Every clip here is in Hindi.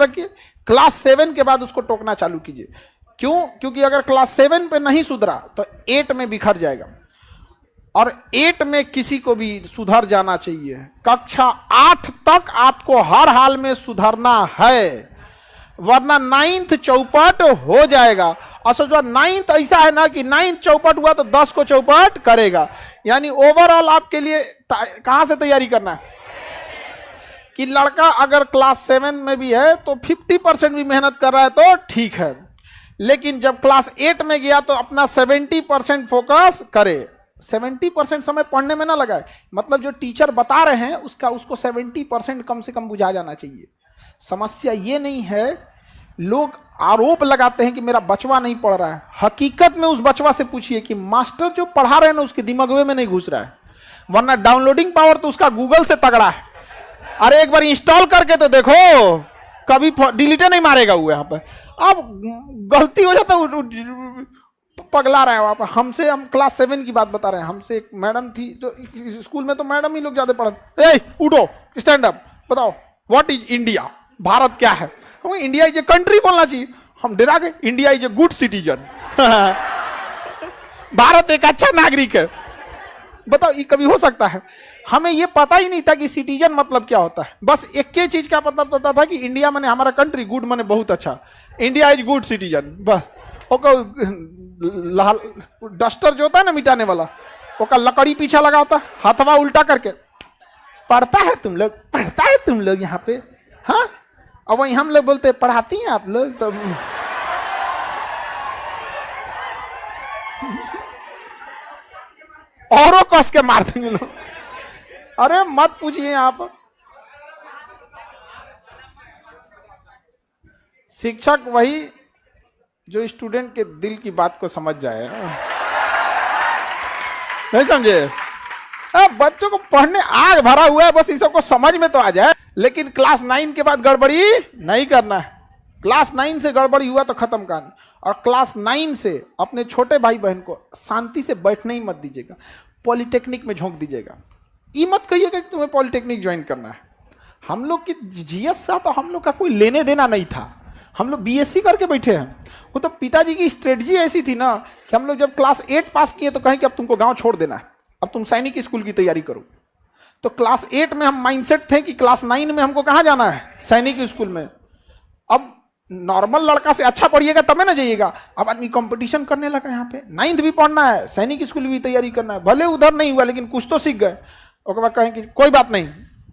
रखिए, क्लास 7 के बाद उसको टोकना चालू कीजिए। क्यों? क्योंकि अगर क्लास 7 पे नहीं सुधरा तो 8 में बिखर जाएगा, और 8 में किसी को भी सुधर जाना चाहिए। कक्षा 8 तक आपको हर हाल में सुधरना है, वरना 9th चौपट हो जाएगा। और सोचो 9th ऐसा है ना कि 9th चौपट हुआ तो 10 को चौपट करेगा। यानी ओवरऑल आपके लिए कहां से तैयारी करना है कि लड़का अगर क्लास 7 में भी है तो 50% भी मेहनत कर रहा है तो ठीक है, लेकिन जब क्लास 8 में गया तो अपना 70% फोकस करे। 70% समय पढ़ने में ना लगाए, मतलब जो टीचर बता रहे हैं उसको 70% कम से कम बुझा जाना चाहिए। समस्या ये नहीं है, लोग आरोप लगाते हैं कि मेरा बचवा नहीं पढ़ रहा है। हकीकत में उस बचवा से पूछिए कि मास्टर जो पढ़ा रहे हैं ना उसके दिमाग में नहीं घुस रहा है, वरना डाउनलोडिंग पावर तो उसका गूगल से तगड़ा है। अरे एक बार इंस्टॉल करके तो देखो, कभी डिलीटे नहीं मारेगा वो। यहाँ पर अब गलती हो जाता है, पगला रहा है वहां पर। हमसे, हम क्लास 7 की बात बता रहे हैं, हमसे एक मैडम थी तो स्कूल में तो मैडम ही लोग ज्यादा पढ़ते। ए उठो, स्टैंड अप, बताओ व्हाट इज इंडिया, भारत क्या है। हम इंडिया इज ए कंट्री बोलना चाहिए, हम डरा गए। India is a good citizen, Bharat एक अच्छा नागरिक है। बताओ ये कभी हो सकता है? हमें ये पता ही नहीं था कि सिटीजन मतलब क्या होता है। बस एक ही चीज का पता था कि इंडिया माने हमारा कंट्री, गुड माने बहुत अच्छा, इंडिया इज गुड सिटीजन। बस लाल डस्टर जो होता है ना मिटाने वाला, ओका लकड़ी पीछा लगा होता, हाथवा उल्टा करके पढ़ता है तुम लोग, पढ़ता है तुम लोग यहाँ पे, हाँ। अब वही हम लोग बोलते पढ़ाती हैं आप लोग, तो औरों कस के मार देंगे लोग। अरे मत पूछिए आप, शिक्षक वही जो स्टूडेंट के दिल की बात को समझ जाए। नहीं समझे? बच्चों को पढ़ने आग भरा हुआ है, बस इस सबको समझ में तो आ जाए। लेकिन क्लास 9 के बाद गड़बड़ी नहीं करना है। क्लास 9 से गड़बड़ी हुआ तो खत्म कहानी। और क्लास 9 से अपने छोटे भाई बहन को शांति से बैठने ही मत दीजिएगा, पॉलिटेक्निक में झोंक दीजिएगा। ये मत कहिएगा कि तुम्हें पॉलिटेक्निक ज्वाइन करना है। हम लोग की जीएस सा तो हम लोग का कोई लेने देना नहीं था, हम लोग बीएससी करके बैठे हैं। वो तो पिताजी की स्ट्रेटजी ऐसी थी ना कि हम लोग जब क्लास 8 पास किए तो कहें कि अब तुमको गांव छोड़ देना है, अब तुम सैनिक स्कूल की तैयारी करो। तो क्लास 8 में हम माइंडसेट थे कि क्लास 9 में हमको कहाँ जाना है, सैनिक स्कूल में। अब नॉर्मल लड़का से अच्छा पढ़िएगा तब ना जाइएगा। अब आदमी कंपटीशन करने लगा, यहाँ पे 9th भी पढ़ना है, सैनिक स्कूल भी तैयारी करना है। भले उधर नहीं हुआ लेकिन कुछ तो सीख गए। उसके बाद कहें कि कोई बात नहीं,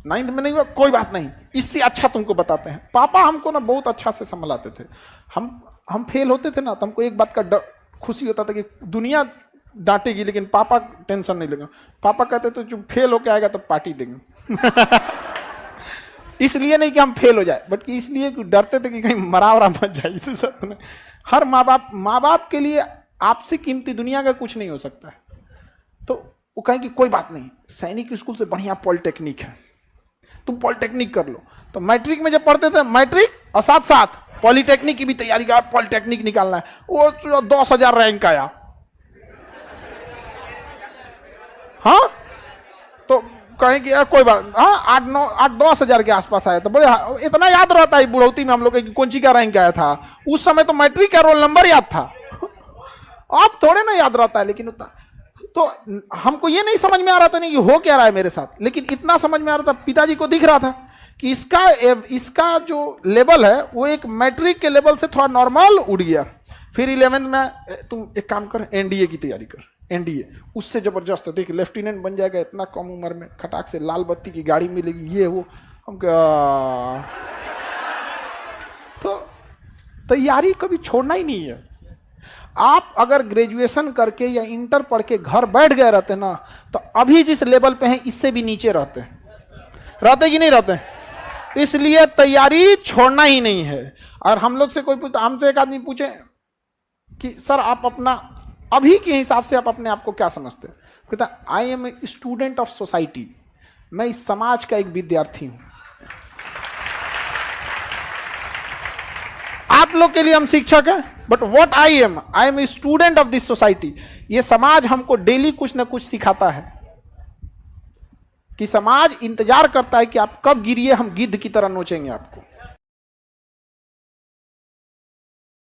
9th में नहीं हुआ कोई बात नहीं, इससे अच्छा तुमको बताते हैं। पापा हमको ना बहुत अच्छा से संभलाते थे। हम फेल होते थे ना तो हमको एक बात का खुशी होता था कि दुनिया डांटेगी लेकिन पापा टेंशन नहीं लेगा। पापा कहते तो जो फेल होके आएगा तो पार्टी देंगे। इसलिए नहीं कि हम फेल हो जाए, बट इसलिए कि डरते थे कि कहीं मरा वरा मत जाए। इस सब ने हर माँ बाप के लिए आपसे कीमती दुनिया का कुछ नहीं हो सकता है। तो वो कहें कि कोई बात नहीं, सैनिक स्कूल से बढ़िया पॉलिटेक्निक है, तुम पॉलिटेक्निक कर लो। तो मैट्रिक में जब पढ़ते थे, मैट्रिक और साथ साथ पॉलिटेक्निक की भी तैयारी कर, पॉलिटेक्निक निकालना है। वो 10,000 रैंक आया, हाँ तो कहें कि कोई बात, हाँ 8-10,000 के आसपास आया। तो बड़े इतना याद रहता है बुढ़ौती में हम लोग कौन सी का रैंक आया था। उस समय तो मैट्रिक का रोल नंबर याद था, अब थोड़े ना याद रहता है। लेकिन उतना तो हमको ये नहीं समझ में आ रहा था नहीं कि हो क्या रहा है मेरे साथ, लेकिन इतना समझ में आ रहा था, पिताजी को दिख रहा था कि इसका जो लेवल है वो एक मैट्रिक के लेवल से थोड़ा नॉर्मल उड़ गया। फिर 11th में तुम एक काम कर, एनडीए की तैयारी कर, एनडीए उससे जबरदस्त है, देख लेफ्टिनेंट बन जाएगा इतना कम उम्र में, खटाक से लाल बत्ती की गाड़ी मिलेगी, ये वो। हम तो तैयारी कभी छोड़ना ही नहीं है। आप अगर ग्रेजुएशन करके या इंटर पढ़ के घर बैठ गए रहते ना तो अभी जिस लेवल पे हैं इससे भी नीचे रहते कि नहीं रहते। इसलिए तैयारी छोड़ना ही नहीं है। और हम लोग से कोई पूछता, हमसे एक आदमी पूछे कि सर आप अपना अभी के हिसाब से आप अपने आप को क्या समझते हैं, कहता I am a student of society, मैं इस समाज का एक विद्यार्थी हूं। आप लोग के लिए हम शिक्षक हैं, but what I am a student of this society. ये समाज हमको डेली कुछ ना कुछ सिखाता है कि समाज इंतजार करता है कि आप कब गिरिए, हम गिद्ध की तरह नोचेंगे आपको।